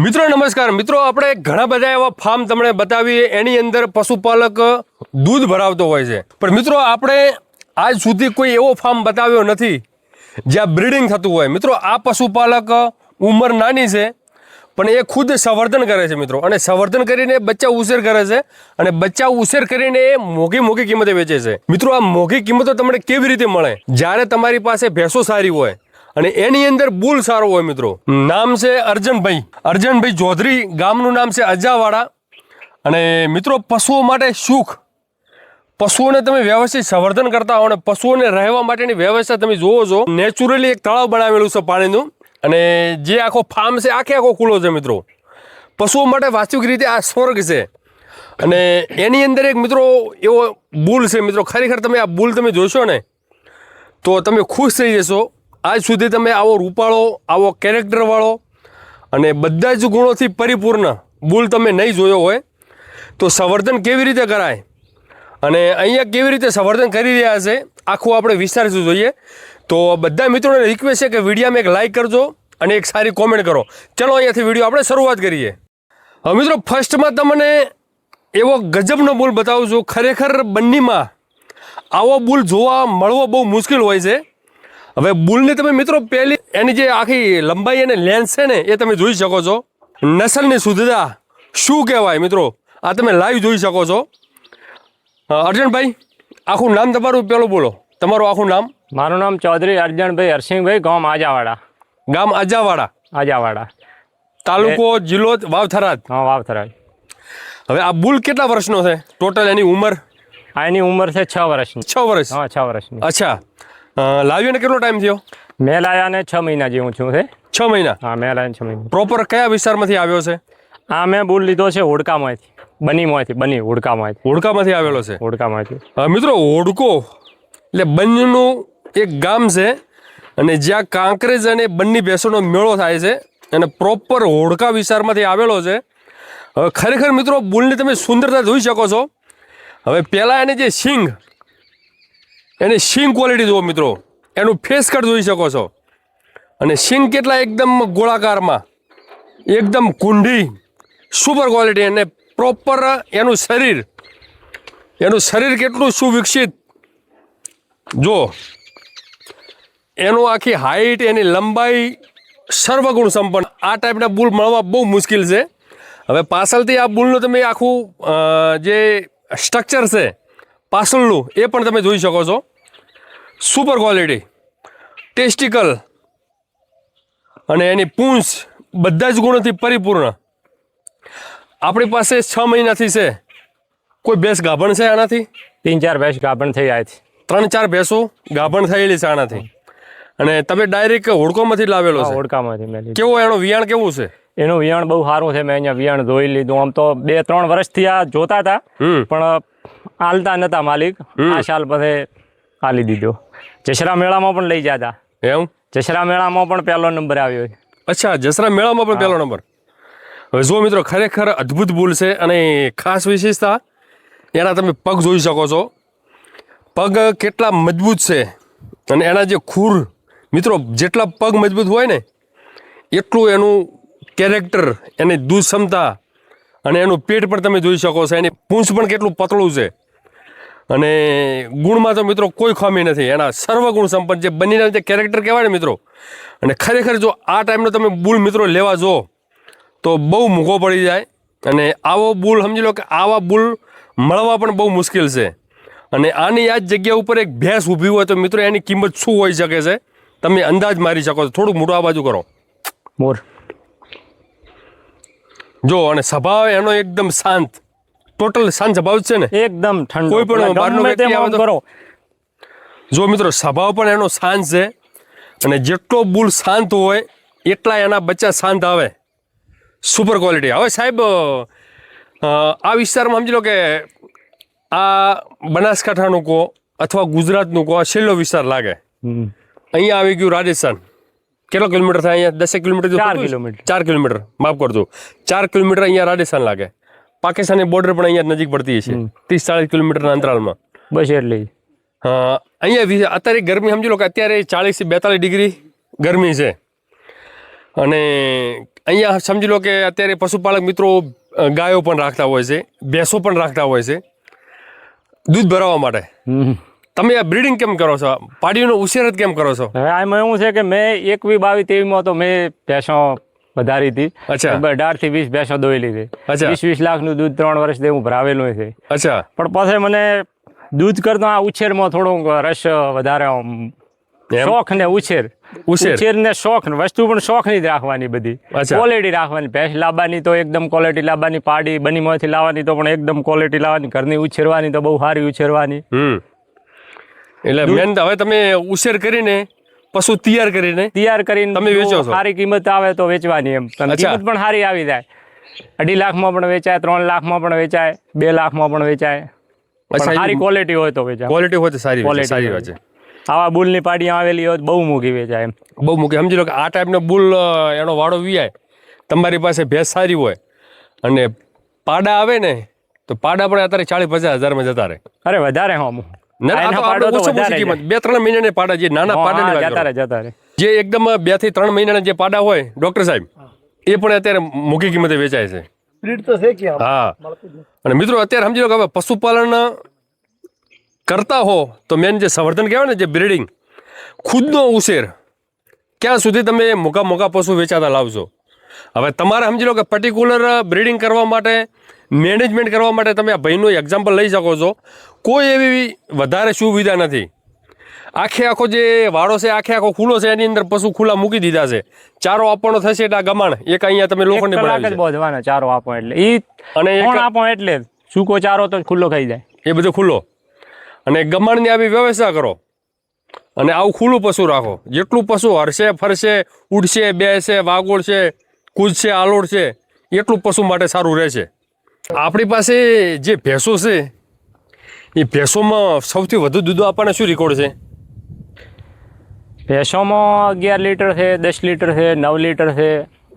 મિત્રો નમસ્કાર મિત્રો, આપણે ઘણા બધા એવા ફાર્મ તમને બતાવીએ એની અંદર પશુપાલક દૂધ ભરાવતો હોય છે, પણ મિત્રો આપણે આજ સુધી કોઈ એવો ફાર્મ બતાવ્યો નથી જ્યાં બ્રીડિંગ થતું હોય। મિત્રો આ પશુપાલક ઉંમર નાની છે પણ એ ખુદ સંવર્ધન કરે છે મિત્રો, અને સંવર્ધન કરીને બચ્ચા ઉછેર કરે છે અને બચ્ચા ઉછેર કરીને એ મોંઘી કિંમતે વેચે છે। મિત્રો આ મોંઘી કિંમતો તમને કેવી રીતે મળે? જ્યારે તમારી પાસે ભેંસો સારી હોય અને એની અંદર બુલ સારો હોય। મિત્રો નામ છે અર્જનભાઈ ચૌધરી, ગામનું નામ છે અજાવાડા। અને મિત્રો પશુઓ માટે સુખ, પશુઓને તમે વ્યવસ્થિત સંવર્ધન કરતા હો અને પશુઓને રહેવા માટેની વ્યવસ્થા તમે જોવો છો। નેચરલી એક તળાવ બનાવેલું છે પાણીનું, અને જે આખો ફાર્મ છે આખો ખુલ્લો છે મિત્રો। પશુઓ માટે વાસ્તવિક રીતે આ સ્વર્ગ છે। અને એની અંદર એક મિત્રો એવો બુલ છે મિત્રો, ખરેખર તમે આ બુલ તમે જોશો ને તો તમે ખુશ થઈ જશો। આજ સુધી તમે આવો રૂપાળો, આવો કેરેક્ટરવાળો અને બધા જ ગુણોથી પરિપૂર્ણ બુલ તમે નહીં જોયો હોય। તો સંવર્ધન કેવી રીતે કરાય અને અહીંયા કેવી રીતે સંવર્ધન કરી રહ્યા છે આખું આપણે વિસ્તારથી જોઈએ। તો બધા મિત્રોને રિક્વેસ્ટ છે કે વિડીયોમાં એક લાઇક કરજો અને એક સારી કોમેન્ટ કરો। ચલો અહીંયાથી વિડીયો આપણે શરૂઆત કરીએ। હવે મિત્રો ફર્સ્ટમાં તમને એવો ગજબનો બુલ બતાવું છું। ખરેખર બંનીમાં આવો બુલ જોવા મળવો બહુ મુશ્કેલ હોય છે। હવે બુલની તમે મિત્રો પહેલી એની જે આખી લંબાઈ અને લેન્થ છે ને એ તમે જોઈ શકો છો। નસલની શુદ્ધતા શું કહેવાય મિત્રો, આ તમે લાઈવ જોઈ શકો છો। અર્જનભાઈ આખું નામ તમારું પેલું બોલો, તમારું આખું નામ? મારું નામ ચૌધરી અર્જનભાઈ હરસિંહભાઈ, ગામ આજાવાડા। ગામ અજાવાડા, તાલુકો જિલ્લો વાવ-થરાદ। હા, વાવ-થરાદ। હવે આ બુલ કેટલા વર્ષનો છે ટોટલ? એની ઉંમર? એની ઉંમર છે 6 વર્ષની। 6 વર્ષ? હા, 6 વર્ષની। અચ્છા, લાવ્યો ને કેટલો ટાઈમ થયો? મેં લાવ્યા ને 6 મહિના જેવું છું છે। 6 મહિના? હા, મેં લાવ્યા 6 મહિના। પ્રોપર કયા વિસ્તારમાંથી આવ્યો છે? આ મેં બુલ લીધો છે હોડકામાંથી, હોડકામાંથી આવેલો છે? હોડકામાંથી। મિત્રો હોડકો એટલે બન્નીનું એક ગામ છે, અને જ્યાં કાંકરેજ અને બન્ની ભેંસોનો મેળો થાય છે, અને પ્રોપર હોડકા વિસ્તારમાંથી આવેલો છે। હવે ખરેખર મિત્રો બુલની તમે સુંદરતા જોઈ શકો છો। હવે પહેલાં એની જે એની શીંગ ક્વોલિટી જુઓ મિત્રો, એનું ફેસ કટ જોઈ શકો છો, અને શીંગ કેટલા એકદમ ગોળાકારમાં, એકદમ કુંડી, સુપર ક્વોલિટી। અને પ્રોપર એનું શરીર કેટલું સુવિકસિત જો, એનું આખી હાઈટ, એની લંબાઈ સર્વગુણ સંપન્ન। આ ટાઈપના બુલ મળવા બહુ મુશ્કેલ છે। હવે પાછળથી આ બુલનું તમે આખું જે સ્ટ્રક્ચર છે પાછળનું એ પણ તમે જોઈ શકો છો। સુપર ક્વોલિટી, ટેસ્ટિકલ અને એની પૂંછ બધા જ ગુણોથી પરિપૂર્ણ। આપણી પાસે 6 મહિનાથી છે। કોઈ ભેંસ ગાભણ છે આનાથી? 3-4 ભેંસ ગાભણ થઈ આવી છે। 3-4 ભેંસો ગાભણ થયેલી છે આનાથી, અને તમે ડાયરેક્ટ હોડકોમાંથી લાવેલો છે? હોડકામાંથી મેં લીધો। કેવો એનો વિયાણ કેવું છે? એનું વિયાણ બહુ સારું છે। મેં અહીંયા વિયાણ જોઈ લીધું। આમ તો 2-3 વર્ષથી આ જોતા હતા પણ આલતા નતા માલિક। આ સાલ પછી આલી દીધો। જસરા મેળામાં પણ લઈ જતા એમ? જસરા મેળામાં પણ પહેલો નંબર આવ્યો છે। અચ્છા, જસરા મેળામાં પણ પહેલો નંબર? હવે જો મિત્રો ખરેખર અદ્ભુત બુલ છે, અને ખાસ વિશેષતા એના તમે પગ જોઈ શકો છો। પગ કેટલા મજબૂત છે, અને એના જે ખૂર મિત્રો, જેટલા પગ મજબૂત હોય ને એટલું એનું કેરેક્ટર, એની દૂધ ક્ષમતા, અને એનું પેટ પણ તમે જોઈ શકો છો। એની પૂંછ પણ કેટલું પતળું છે, અને ગુણમાં તો મિત્રો કોઈ ખામી નથી। એના સર્વગુણ સંપન્ન જે બનીના જે કેરેક્ટર કહેવાય ને મિત્રો, અને ખરેખર જો આ ટાઈમનો તમે બુલ મિત્રો લેવા જો તો બહુ મૂઘો પડી જાય। અને આવો બુલ સમજી લો કે આવા બુલ મળવા પણ બહુ મુશ્કેલ છે। અને આની આ જ જગ્યા ઉપર એક ભેંસ ઊભી હોય તો મિત્રો એની કિંમત શું હોઈ શકે છે તમે અંદાજ મારી શકો છો। થોડુંક મોટું આ બાજુ કરો મોર જો, અને સ્વભાવ એનો એકદમ શાંત, ટોટલ શાંત સ્વભાવ છે ને, એકદમ ઠંડો। કોઈ પણ બહારનો વ્યક્તિ આવે તો જો મિત્રો સ્વભાવ પણ એનો શાંત છે, અને જેટલો બુલ શાંત હોય એટલા એના બચ્ચા શાંત આવે। Super quality. હવે સાહેબ આ વિસ્તારમાં સમજી લો કે આ બનાસકાંઠાનું કહો અથવા ગુજરાતનું કહો, છેલ્લો વિસ્તાર લાગે। અહીંયા આવી ગયું રાજસ્થાન। કેટલો કિલોમીટર થાય અહીંયા? 10 કિલોમીટર? 4 કિલોમીટર, માફ કરજો, 4 કિલોમીટર અહીંયા રાજસ્થાન લાગે। પાકિસ્તાનની બોર્ડર પણ અહીંયા નજીક પડતી છે, 30-40 કિલોમીટરના અંતરાલમાં। બસ એટલી। અહીંયા અત્યારે ગરમી સમજી લો કે અત્યારે 40 થી 42 ડિગ્રી ગરમી છે, અને અહીંયા સમજી લો કે અત્યારે પશુપાલક મિત્રો ગાયો પણ રાખતા હોય છે, ભેંસો પણ રાખતા હોય છે દૂધ ભરાવવા માટે. તમે આ બ્રીડિંગ કેમ કરો છો? પાડીઓનો ઉછેર જ કેમ કરો છો? હવે આમાં એવું છે કે મેં 21-22-23 તો મેં ભેંસો વધારી હતી. અચ્છા. 18 થી 20 ભેંસો દોયેલી છે. અચ્છા. 20 લાખનું દૂધ 3 વર્ષથી હું ભરાવેલું છે. અચ્છા. પણ પછી મને દૂધ કરતા આ ઉછેરમાં થોડુંક રસ વધારે શોખ ને ઉછેર ને શોખ ને વસ્તુ પણ શોખની જ રાખવાની બધી. અચ્છા. ક્વોલિટી રાખવાની. ભેંસ લાવવાની તો એકદમ ક્વોલિટી લાવવાની, પાડી બનીમાંથી લાવવાની તો પણ એકદમ ક્વોલિટી લાવવાની, ઘરની ઉછેરવાની તો બહુ સારી ઉછેરવાની. એટલે મેન હવે તમે ઉછેર કરીને પશુ તૈયાર કરીને તમે વેચો છો. સારી કિંમત આવે તો વેચવાની એમ. કિંમત પણ સારી આવી જાય. 2.5 લાખમાં પણ વેચાય, 3 લાખમાં પણ વેચાય, 2 લાખમાં પણ વેચાય. અચ્છા. સારી ક્વોલિટી હોય તો વેચાય. ક્વોલિટી હોય તો સારી Quality સારી હોય. વાત છે. આવા બુલની પાડી આવેલી હોય તો બહુ મોંઘી વેચાય એમ. બહુ મૂકી સમજી લો કે આ ટાઈપનો બુલ એનો વાળો વીઆય, તમારી પાસે ભેંસ સારી હોય અને પાડા આવે ને તો પાડા પણ અત્યારે 40-50 હજારમાં જતા રહે. અરે વધારે હમ ના, આ તો આપણે ઓછું ઓછી કિંમત 2-3 મહિનાના પાડા, જે નાના પાડાની વાત કરો. જતા રહે. જે એકદમ 2 થી 3 મહિનાના જે પાડા હોય ડોક્ટર સાહેબ, એ પણ અત્યારે મોંઘી કિંમતે વેચાય છે. બ્રીડ તો છે કે હા. અને મિત્રો અત્યારે સમજી લો કે હવે પશુપાલન કરતા હો તો મેન જે સંવર્ધન કહેવાય ને, જે બ્રીડિંગ, ખુદનો ઉછેર, ક્યાં સુધી તમે મોકા પશુ વેચાતા લાવશો. હવે તમારે સમજી લો કે પર્ટિક્યુલર બ્રીડિંગ કરવા માટે, મેનેજમેન્ટ કરવા માટે તમે આ ભાઈનું એક્ઝામ્પલ લઈ શકો છો. કોઈ એવી વધારે સુવિધા નથી. આખો જે વાડો છે આખો ખુલ્લો છે, એની અંદર પશુ ખુલ્લા મૂકી દીધા છે. ચારો આપવાનો થશે એટલે આ ગમાણ એક અહીંયા તમે લોકોને કલાક જ બોધવાના ચારો આપો એટલે ઈ અને કોણ આપો એટલે સૂકો ચારો તો ખુલ્લો ખાઈ જાય. એ બધો ખુલ્લો અને ગમાણની આવી વ્યવસ્થા કરો અને આવું ખુલ્લું પશુ રાખો. જેટલું પશુ હરશે, ફરશે, ઉડશે, બેસે, વાગોળશે, કૂદશે, આલોડશે, એટલું પશુ માટે સારું રહેશે. આપણી પાસે જે ભેંસો છે એ ભેંસોમાં સૌથી વધુ દૂધ આપવાના શું રેકોર્ડ છે? ભેંસોમાં 11 લીટર છે, 10 લીટર છે, 9 લીટર છે,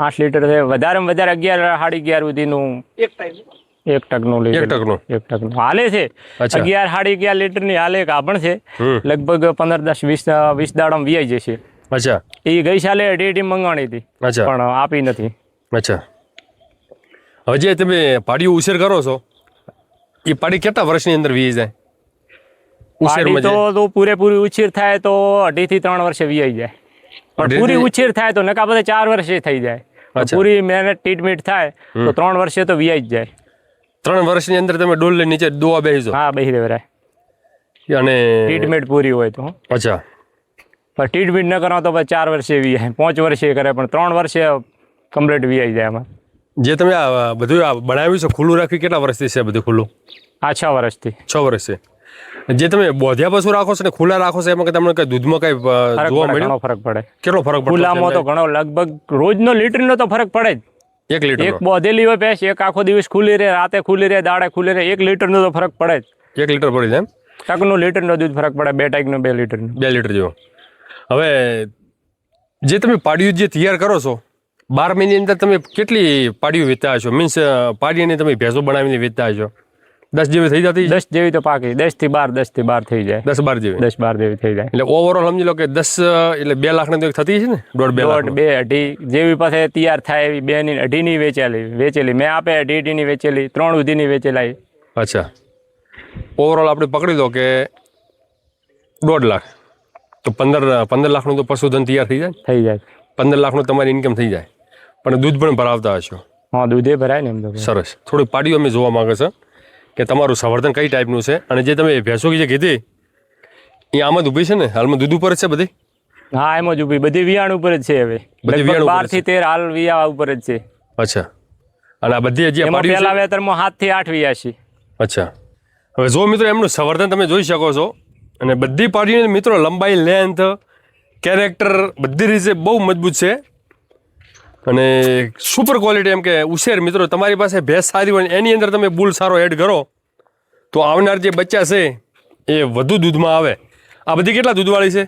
8 લીટર છે. વધારેમાં વધારે 11 11.5 સુધીનું એક ટાઈમ 1 ટકનું 1 ટકનું હાલે છે. અચ્છા. 11 11.5 લીટરની હાલે ગાભણ છે. લગભગ 15 10 20 દાડામાં વિયાઈ જશે. અચ્છા. એ ગઈ સાલે ઢેટી મંગાણી હતી અચ્છા. પણ આપી નથી. અચ્છા. હવે જે તમે પાડીઓ ઉછેર કરો છો એ પાડી કેટલા વર્ષની અંદર વી જાય? પાડી તો પૂરેપૂરી ઉછેર થાય તો 2.5 થી 3 વર્ષે વિયાઈ જાય. પણ પૂરી ઉછેર થાય તો નકા બધા 4 વર્ષે થઈ જાય. પૂરી મહેનત ટ્રીટમેન્ટ થાય તો 3 વર્ષે તો વિયાઈ જ જાય. 3 વર્ષની અંદર તમે ડોલ લઈને નીચે દોવા બેસી જાઓ. હા, બેસી દેવરાય. અને ટ્રીટમેન્ટ પૂરી હોય તો. અચ્છા. પણ ટ્રીટમેન્ટ ન કરો તો પછી 4 વર્ષે વિયાય, 5 વર્ષે કરે, પણ 3 વર્ષે કમ્પ્લીટ વિયાઈ જાય એમાં. જે તમે આ બધું આ બનાવ્યું છે ખુલ્લું રાખ્યું, કેટલા વર્ષથી છે બધું ખુલ્લું? આ 6 વર્ષથી. 6 વર્ષ છે. જે તમે બોધ્યા પશુ રાખો છો ને ખુલ્લા રાખો છો, એમાં કે તમને કઈ દૂધમાં કઈ જોવા મળ્યો? ઘણો ફરક પડે. કેટલો ફરક પડે? ખુલ્લામાં તો ઘણો, લગભગ રોજનો લીટરનો તો ફરક પડે જ. 1 લીટર એક બોધેલી હોય ભેંસ, એક આખો દિવસ ખુલ્લી રહે, રાતે ખુલ્લી રહે, દાડે ખુલ્લી રહે, 1 લીટરનો તો ફરક પડે જ. 1 લીટર પડી જાય એમ? ટકનું લીટરનો દૂધ ફરક પડે, 2 ટકનું 2 લીટરનું. 2 લીટર જેવો. હવે જે તમે પાડીઓ જે તૈયાર કરો છો 12 મહિનાની અંદર તમે કેટલી પાડીઓ વેચતા હશો? મીન્સ પાડીને તમે ભેંસો બનાવીને વેચતા હશો? 10 જેવી થઈ જતી? 10 જેવી તો પાકી, 10 થી 12 થઈ જાય. 10-12 જેવી? 10-12 જેવી થઈ જાય. એટલે ઓવરઓલ સમજી લો કે 10 એટલે 2 લાખની તો થતી છે ને? 1.5-2 લાખ? 2 2.5 જેવી પાસે તૈયાર થાય એવી 2 ની 2.5 ની વેચેલી મેં આપે, 2.5 ની વેચેલી, 3 સુધીની વેચેલા. અચ્છા. ઓવરઓલ આપણે પકડી દો કે 1.5 લાખ, તો 15 લાખનું તો પશુધન તૈયાર થઈ જાય. 15 લાખનું તમારી ઇન્કમ થઈ જાય. પણ દૂધ પણ ભરાવતા હશો? હા, દૂધે ભરાય ને એમ તો. સરસ. થોડીક પાડીઓ અમે જોવા માંગે છે કે તમારું સંવર્ધન કઈ ટાઈપનું છે. અને જે તમે ભેંસો જે કીધી એ આમાં જ ઊભી છે ને? હાલમાં દૂધ ઉપર જ છે બધી? હા, એમ જ ઊભી. બધી વિયાણ ઉપર જ છે હવે. બધી વિયાણ 12 થી 13 હાલ વિયા ઉપર જ છે. અચ્છા. અને આ બધી જે પાડીઓ પહેલા વેતરમાં 7 થી 8 વિયા છે. અચ્છા. હવે જો મિત્રો એમનું સંવર્ધન તમે જોઈ શકો છો. અને બધી પાડીઓની મિત્રો લંબાઈ, લેન્થ, કેરેક્ટર બધી રીતે બહુ મજબૂત છે અને સુપર ક્વોલિટી. એમ કે ઉછેર મિત્રો તમારી પાસે ભેંસ સારી હોય એની અંદર તમે બુલ સારો એડ કરો તો આવનાર જે બચ્ચા છે એ વધુ દૂધમાં આવે. આ બધી કેટલા દૂધવાળી છે?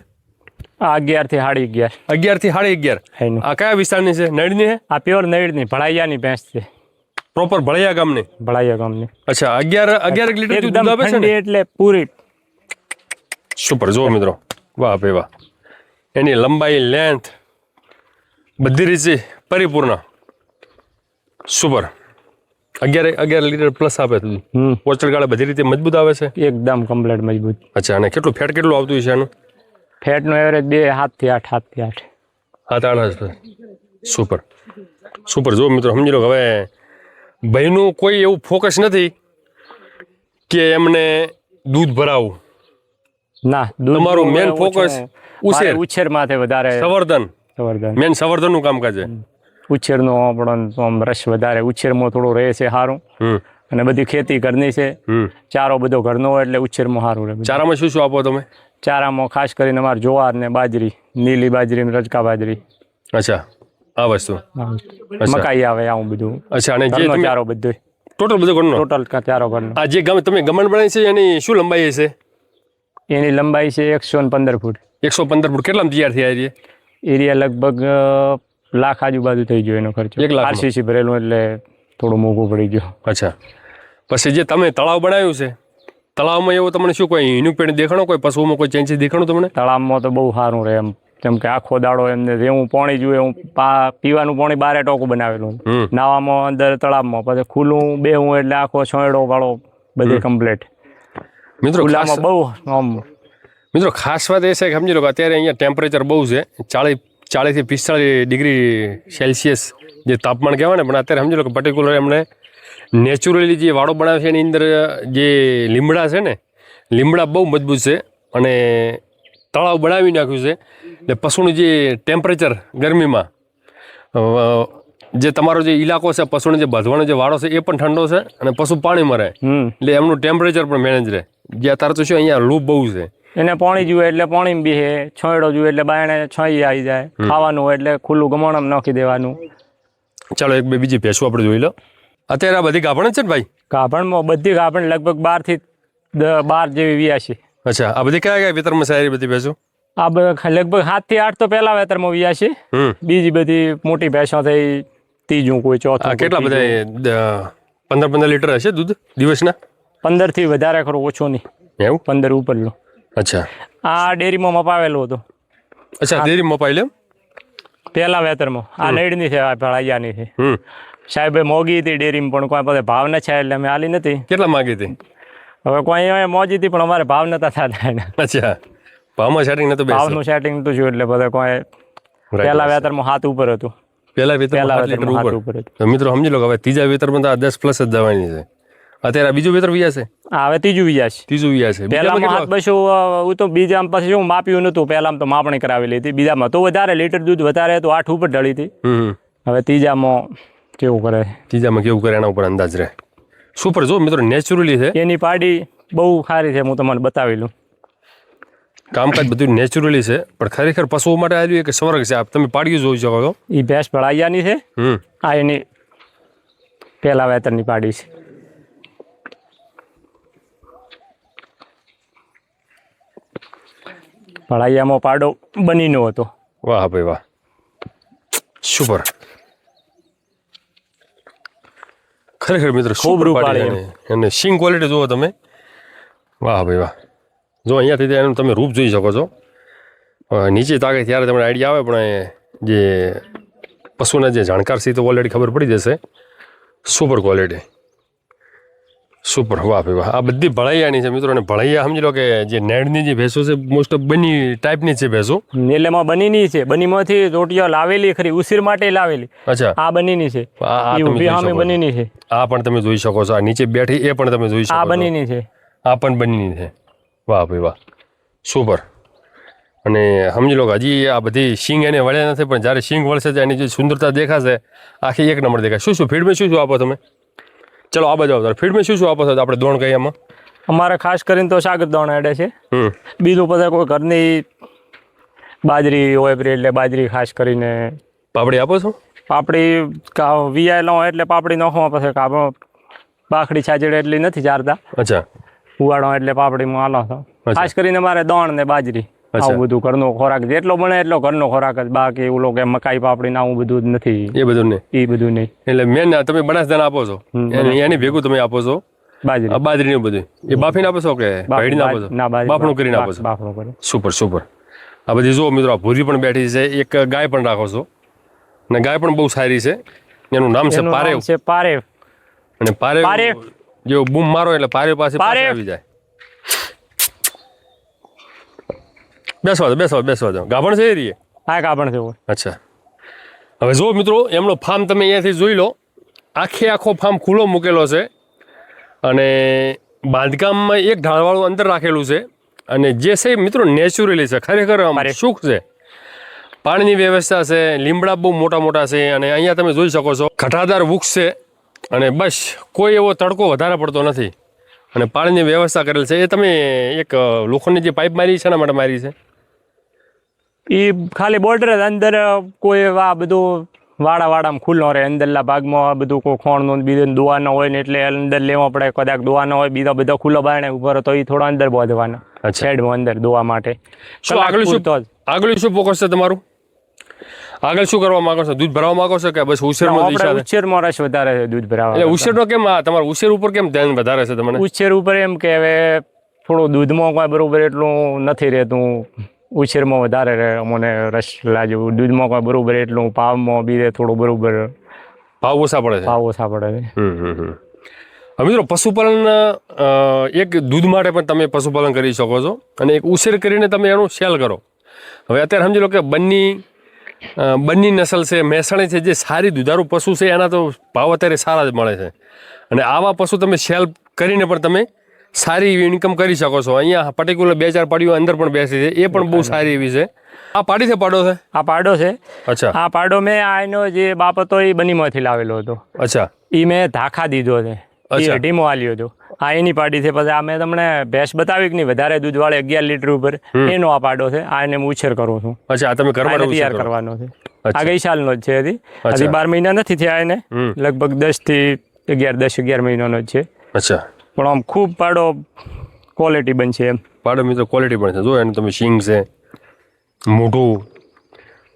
આ 11 થી 11.5. 11 થી 11.5. આ કયા વિસ્તારની છે? નળની છે? આ પ્યોર નળની ભળાઈયાની ભેંસ છે. પ્રોપર ભળિયા ગામની? ભળાઈયા ગામની. અચ્છા. 11 લીટર દૂધ આપે છે ને? એટલે પૂરી સુપર. જો મિત્રો, વાહ ભાઈ વાહ. એની લંબાઈ, લેન્થ બધી રીતે પરિપૂર્ણ. સુપર 11 લીટર પ્લસ આપે છે પોચડ ગાળે બધી રીતે મજબૂત આવે છે એકદમ કમ્પ્લીટ મજબૂત. અચ્છા અને કેટલું ફેટ કેટલું આવતું છે આનું ફેટનો એવરેજ 7 થી 8 હા તાળા છે સુપર સુપર જો મિત્રો સમજી લો કે હવે ભાઈનું કોઈ એવું ફોકસ નથી કે એમને દૂધ ભરાવું ના દૂધ તમારું મેન ફોકસ ઉછેર ઉછેર માથે વધારે સંવર્ધન સંવર્ધન મેન સંવર્ધનનું કામકાજ છે ઉછેરનો આપણો આમ રસ વધારે ઉછેરમાં થોડું રહે છે સારું હમ અને બધી ખેતી ઘરની છે ચારો બધો ઘરનો હોય એટલે ઉછેરમાં સારું રહે બધું. ચારામાં શું શું આપો તમે ચારામાં ખાસ કરીને અમારે જુવાર ને બાજરી નીલી બાજરી ને રજકા બાજરી અચ્છા આ વસ્તુ મકાઈ આવે આવું બધું અચ્છા અને જે ઘરનો તમે ચારો બધો ટોટલ બધું ઘરનો ટોટલ ચારો ઘરનો. આ જે તમે ગમણ બનાવી છે એની શું લંબાઈ છે એની લંબાઈ છે 115 ફૂટ. 115 ફૂટ કેટલામાં તૈયાર થયા છે એરિયા લગભગ લાખ આજુબાજુ થઈ ગયો એનો ખર્ચો. 1 લાખ આરસીસી ભરેલું એટલે થોડું મોંઘું પડી ગયું. અચ્છા પછી જે તમે તળાવ બનાવ્યું છે તળાવમાં એવું તમને શું કોઈ હિનું પેડ દેખાણો કોઈ પશુઓમાં કોઈ ચેન્જીસ દેખાણું તમને તળાવમાં તો બહુ સારું રહે એમ કેમ કે આખો દાડો એમને જેવું પાણી જોઈએ એવું પીવાનું પાણી બારે ટોકું બનાવેલું નાવામાં અંદર તળાવમાં પછી ખુલ્લું બેહું એટલે આખો છોંયડો વાળો બધે કમ્પ્લીટ મિત્રો ખુલ્લામાં બહુ આમ મિત્રો ખાસ વાત એ છે કે સમજી લો કે અત્યારે અહીંયા ટેમ્પરેચર બહુ છે 40 થી 45 ડિગ્રી સેલ્સિયસ જે તાપમાન કહેવાય ને પણ અત્યારે સમજી લો કે પર્ટિક્યુલર એમણે નેચરલી જે વાડો બનાવે છે એની અંદર જે લીમડા છે ને લીમડા બહુ મજબૂત છે અને તળાવ બનાવી નાખ્યું છે એટલે પશુનું જે ટેમ્પરેચર ગરમીમાં જે તમારો જે ઇલાકો છે પશુનો જે બાંધવાનો જે વાડો છે એ પણ ઠંડો છે અને પશુ પાણીમાં રહે એટલે એમનું ટેમ્પરેચર પણ મેનેજ રહે જે અત્યારે તો શું અહીંયા લૂપ બહુ છે એને પાણી જુએ એટલે પાણી બીહે છોંયડો જુએ એટલે બાયણે છોંઈ આવી જાય ખાવાનું હોય એટલે ખુલ્લું ગમણમ નાખી દેવાનું. ચાલો એક બે બીજી ભેંસો આપણે જોઈ લો અત્યારે આ બધી ગાભણ જ છે ને ભાઈ ગાભણમાં બધી ગાભણ લગભગ 12 થી 12 જેવી વ્યાસી. અચ્છા આ બધી કયા વેતરમાં સારી બધી ભેંસો આ લગભગ 7 થી 8 તો પહેલા વેતરમાં વ્યાસી બીજી બધી મોટી ભેંસો થઈ ત્રીજું કોઈ ચોથું કેટલા બધા 15 લીટર હશે દૂધ દિવસના 15 થી વધારે ખરો ઓછો નહીં એવું 15 ઉપરનો. અચ્છા આ ડેરીમાં મપાવેલો હતો અચ્છા ડેરી મપાઈ લે પહેલા વેતરમાં આ નૈડની છે આ ભળાઈયાની છે સાહેબે મોગી હતી ડેરીમાં પણ કોઈ પાસે ભાવ ન છે એટલે અમે આલી નથી. કેટલા માંગી હતી હવે કોઈ મોજી હતી પણ અમારે ભાવ નતા થતા એના. અચ્છા ભાવમાં સેટિંગ નતું ભાવનું સેટિંગ તો જોયું એટલે બધા કોઈ પહેલા વેતરમાં 7 ઉપર હતું પહેલા વેતરમાં 7 લીટર ઉપર તો મિત્રો સમજી લો કે હવે ત્રીજા વેતરમાં તો આ 10 પ્લસ જ જવાની છે અત્યારે બીજું વેતર વ્યા છે હવે ત્રીજું વ્યા છે ત્રીજું વ્યા છે પહેલામાં 7 બસો હું તો બીજામાં પછી હું માપ્યું નતું પહેલામાં તો માપણી કરાવેલી હતી બીજામાં તો વધારે લીટર દૂધ વધારે તો 8 ઉપર ઢળી હતી હવે ત્રીજામાં કેવું કરે ત્રીજામાં કેવું કરે એના ઉપર અંદાજ રહે સુપર જો મિત્રો નેચરલી છે એની પાડી બહુ સારી છે હું તમને બતાવેલું કામકાજ બધું નેચરલી છે પણ ખરેખર પશુઓ માટે આવ્યું એક સ્વર્ગ છે આપ તમે પાડ્યું જોઈ શકો છો એ ભેંસ ભળાઈયાની છે આ એની પહેલા વેતરની પાડી છે ભળાઈયામાં પાડો બનીનો હતો વાહ ભાઈ વાહ સુપર ખરેખર મિત્રો ખૂબ સુપર રૂપાળી પાડી અને સિંગ ક્વોલિટી જુઓ તમે વાહ ભાઈ વાહ જો અહીંયાથી એનું તમે રૂપ જોઈ શકો છો નીચે તાકે ત્યારે તમને આઈડિયા આવે પણ જે પશુના જે જાણકાર છે તો ઓલરેડી ખબર પડી જશે સુપર ક્વોલિટી સુપર વાહ ભાઈ વાહ આ બધી ભળૈયાની છે મિત્રો અને ભળૈયા સમજી લો કે જે નેડની જે ભેંસો છે મોસ્ટ ઓફ બની ટાઈપની છે ભેંસો નીલેમાં બનીની છે બનીમાંથી રોટીઓ લાવેલી ખરી ઉસીર માટે લાવેલી અચ્છા આ બનીની છે આ એ ઊભી સામે બનીની છે આ પણ તમે જોઈ શકો છો આ નીચે બેઠી એ પણ તમે જોઈ શકો આ છો બનીની છે આ પણ બનીની છે વાહ ભાઈ વાહ સુપર અને સમજી લો કે હજી આ બધી સિંગ એને વળ્યા નથી પણ જ્યારે સિંગ વળશે તો એની જે સુંદરતા દેખાશે આખી એક નંબર દેખાય શું ફીડમાં શું આપો તમે ચલો આ બાજુ આવતા ફીડમાં શું આપો છો આપણે દોણ કહીએ એમાં અમારે ખાસ કરીને તો સાગર દોણ એડે છે બીજું પછી કોઈ ઘરની બાજરી હોય એટલે બાજરી ખાસ કરીને પાપડી આપો છો પાપડી વિયાયેલો હોય એટલે પાપડી નાખવા પછી બાખડી છાજડે એટલી નથી ચારતા અચ્છા ઉવાડો એટલે પાપડીમાં હાલો છો ખાસ કરીને મારે દોણ ને બાજરી આવું બધું ઘરનો ખોરાક જેટલો બને એટલો ઘરનો ખોરાક જ બાકી એવું લોકો મકાઈ પાપડી ને આવું બધું જ નથી એ બધું નહીં એ બધું નહીં એટલે મેન તમે બનાસદાણા આપો છો એની ભેગું તમે આપો છો બાજરી આ બાજરીનું બધું એ બાફીને આપો છો કે ભેળીને આપો છો બાફણું કરીને આપો છો બાફણું કરે સુપર સુપર આ બધી જો મિત્રો આ ભૂરી પણ બેઠી છે એક ગાય પણ રાખો છો ને ગાય પણ બહુ સારી છે એનું નામ છે એનું પારેવ. નામ છે પારેવ. અને પારેવ પારેવ. જો બૂમ મારો એટલે પારેવ પાસે પારેવ. આવી જાય. બેસવા દો ગાભણ છે એ રીએ. આ કાપણ છે. અચ્છા, હવે જો મિત્રો એમનો ફાર્મ તમે અહીંયાથી જોઈ લો, આખો ફાર્મ ખુલ્લો મૂકેલો છે અને બાંધકામમાં એક ઢાળવાળું અંતર રાખેલું છે. અને જે છે મિત્રો નેચરલી છે, ખરેખર આમ સુખ છે. પાણીની વ્યવસ્થા છે, લીમડા બહુ મોટા મોટા છે અને અહીંયા તમે જોઈ શકો છો ઘટાદાર વૃક્ષ છે અને બસ કોઈ એવો તડકો વધારે પડતો નથી અને પાણીની વ્યવસ્થા કરેલ છે. એ તમે એક લોખંડની જે પાઇપ મારી છે એના માટે મારી છે? એ ખાલી બોર્ડર અંદર કોઈ આ બધું વાડામાં ખુલ્લો રહે, અંદરના ભાગમાં આ બધું કોઈ ખોણનું બીજું દોવાનો હોય ને એટલે અંદર લેવા પડે. કદાચ દોવાનો હોય બીજો બધો ખુલ્લો બારણે ઉપર તો એ થોડો અંદર બાંધવાનો સાઈડમાં અંદર દોવા માટે. શું આગળ શું ફોકસ છે તમારું? આગળ શું કરવા માંગો છો? દૂધ ભરાવા માંગો છો કે બસ ઉછેરમાં દિશા છે? ઉછેરમાં રસ વધારે છે દૂધ ભરાવા. એટલે ઉછેરનો કેમ તમારું ઉછેર ઉપર કેમ ધ્યાન વધારે છે તમને? ઉછેર ઉપર એમ કે હવે થોડું દૂધમાં કોઈ બરોબર એટલું નથી રહેતું, ઉછેરમાં વધારે રહે અમને રસ લાગ્યું. દૂધમાં કોઈ બરોબર એટલું, ભાવમાં બીજે થોડું બરોબર ભાવ ઓછા પડે છે. ભાવ ઓછા પડે છે. હવે મિત્રો પશુપાલન એક દૂધ માટે પણ તમે પશુપાલન કરી શકો છો અને એક ઉછેર કરીને તમે એનું સેલ કરો. હવે અત્યારે સમજી લો કે બંની નસલ છે, મહેસાણી છે, જે સારી દુધારું પશુ છે એના તો ભાવ અત્યારે સારા જ મળે છે અને આવા પશુ તમે સેલ કરીને પણ તમે સારી એવી ઇન્કમ કરી શકો છો. અહીંયા પર્ટિક્યુલર 2-4 પાડીઓ અંદર પણ બેસી છે, એ પણ બહુ સારી એવી છે. આ પાડી છે પાડો છે? આ પાડો છે. અચ્છા, આ પાડો મેં આનો જે બાપ હતો એ બનીમાંથી લાવેલો હતો. અચ્છા, એ મેં ધાખા દીધો છે, એ અઢીમો આલ્યો હતો. આ એની પાડી છે. પછી આ મેં તમને ભેંસ બતાવી કે નહીં વધારે દૂધ વાળે 11 લીટર ઉપર, એનો આ પાડો છે. આ એને હું ઉછેર કરું છું. અચ્છા, તમે ઘરમાં તૈયાર કરવાનો છે. આ ગઈ સાલનો જ છે. હજી 12 મહિના નથી થયા એને, લગભગ 10 થી 11 મહિનાનો જ છે. અચ્છા, પણ આમ ખૂબ પાડો ક્વોલિટી બનશે એમ. પાડો મિત્રો ક્વોલિટી પણ છે. જો એનું તમે શીંગ છે, મોઢું,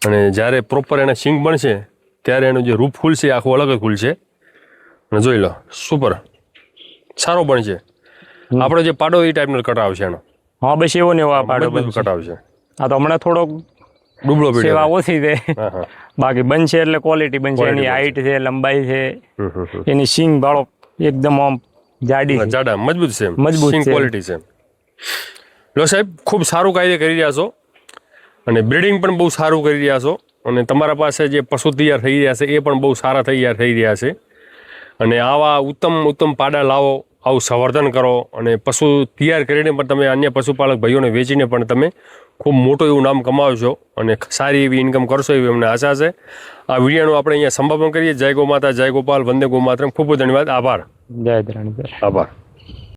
અને જ્યારે પ્રોપર એના શીંગ બનશે ત્યારે એનું જે રૂપ ખુલશે આખું અલગ જ ખુલશે. અને જોઈ લો, સુપર સારો બનશે. આપણે જે પાડો એ ટાઈપનો કટાવ છે એનો. હા બસ એવો ને એવો આ પાડો કટાવ છે. આ તો હમણાં થોડોક ડૂબળો સેવા પીડ્યો. ઓછી છે, બાકી બનશે એટલે ક્વોલિટી બનશે. એની હાઈટ છે, લંબાઈ છે, એની શીંગ ભાળો એકદમ આમ જાડી છે, જાડા મજબૂત છે, મજબૂત શીંગ છે. ક્વોલિટી છે. લો સાહેબ, ખૂબ સારું કાર્ય કરી રહ્યા છો અને બ્રીડિંગ પણ બહુ સારું કરી રહ્યા છો અને તમારા પાસે જે પશુ તૈયાર થઈ રહ્યા છે એ પણ બહુ સારા તૈયાર થઈ રહ્યા છે. અને આવા ઉત્તમ પાડા લાવો, આવું સંવર્ધન કરો અને પશુ તૈયાર કરીને પણ તમે અન્ય પશુપાલક ભાઈઓને વેચીને પણ તમે ખૂબ મોટું એવું નામ કમાવશો અને સારી એવી ઇન્કમ કરશો એવી અમને આશા છે. આ વિડીયોનું આપણે અહીંયા સમાપન કરીએ. જય ગો માતા, જય ગોપાલ, વંદે ગો માતરમ. ખૂબ ખૂબ ધન્યવાદ. આભાર. જય ધરાણી. આભાર.